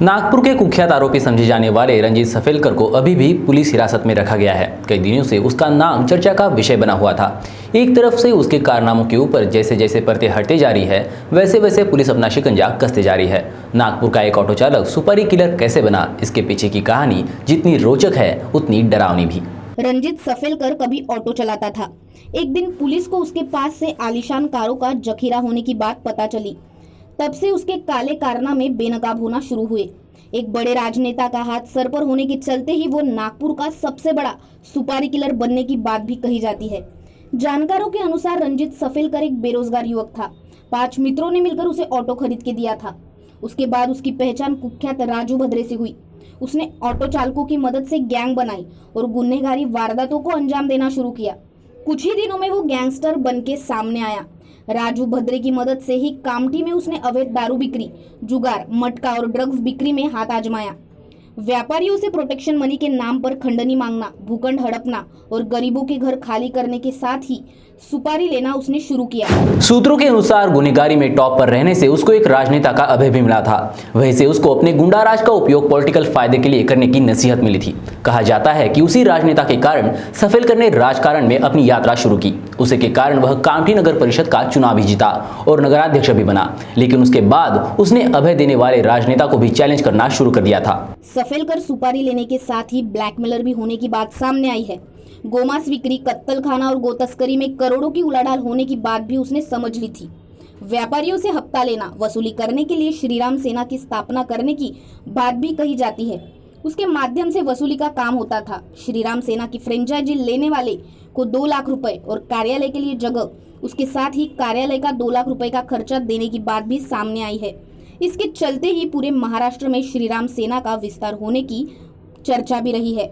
नागपुर के कुख्यात आरोपी समझे जाने वाले रंजीत सफेलकर को अभी भी पुलिस हिरासत में रखा गया है। कई दिनों से उसका नाम चर्चा का विषय बना हुआ था। एक तरफ से उसके कारनामों के ऊपर जैसे जैसे परतें हटते जा रही है, वैसे वैसे पुलिस अपना शिकंजा कसते जा रही है। नागपुर का एक ऑटो चालक सुपारी किलर कैसे बना, इसके पीछे की कहानी जितनी रोचक है उतनी डरावनी भी। रंजीत सफेलकर कभी ऑटो चलाता था। एक दिन पुलिस को उसके पास से आलीशान कारों का जखीरा होने की बात पता चली। तब से उसके काले कारनामे बेनकाब होना शुरू हुए। एक बड़े राजनेता का हाथ सर पर होने के चलते ही वो नागपुर का सबसे बड़ा सुपारी किलर बनने की बात भी कही जाती है। जानकारों के अनुसार रंजीत सफेलकर एक बेरोजगार युवक था। 5 मित्रों ने मिलकर उसे ऑटो खरीद के दिया था। उसके बाद उसकी पहचान कुख्यात राजू भद्रे से हुई। उसने ऑटो चालकों की मदद से गैंग बनाई और गुनहगारी वारदातों को अंजाम देना शुरू किया। कुछ ही दिनों में वो गैंगस्टर बन के सामने आया। राजू भद्रे की मदद से ही कामठी में उसने अवैध दारू बिक्री, जुगार, मटका और ड्रग्स बिक्री में हाथ आजमाया। व्यापारियों से प्रोटेक्शन मनी के नाम पर खंडनी मांगना, भूखंड हड़पना और गरीबों के घर खाली करने के साथ ही सुपारी लेना उसने शुरू किया। सूत्रों के अनुसार गुनहगारी में टॉप पर रहने से उसको एक राजनेता का अभय भी मिला था। वहीं से उसको अपने गुंडाराज का उपयोग पॉलिटिकल फायदे के लिए करने की नसीहत मिली थी। कहा जाता है कि उसी राजनेता के कारण सफेलकर ने राजकारण में अपनी यात्रा शुरू की। उसी के कारण वह कामठी नगर परिषद का चुनाव भी जीता और नगराध्यक्ष भी बना। लेकिन उसके बाद उसने अभय देने वाले राजनेता को भी चैलेंज करना शुरू कर दिया था। सफेलकर सुपारी लेने के साथ ही ब्लैकमेलर भी होने की बात सामने आई है। गोमांस बिक्री, कत्तलखाना और गोतस्करी में करोड़ों की उलाढाल होने की बात भी उसने समझ ली थी। व्यापारियों से हफ्ता लेना, वसूली करने के लिए श्रीराम सेना की स्थापना करने की बात भी कही जाती है। उसके माध्यम से वसूली का काम होता था। श्रीराम सेना की फ्रेंचाइजी लेने वाले को 2 लाख रुपए और कार्यालय के लिए जगह, उसके साथ ही कार्यालय का 2 लाख रुपए का खर्चा देने की बात भी सामने आई है। इसके चलते ही पूरे महाराष्ट्र में श्रीराम सेना का विस्तार होने की चर्चा भी रही है।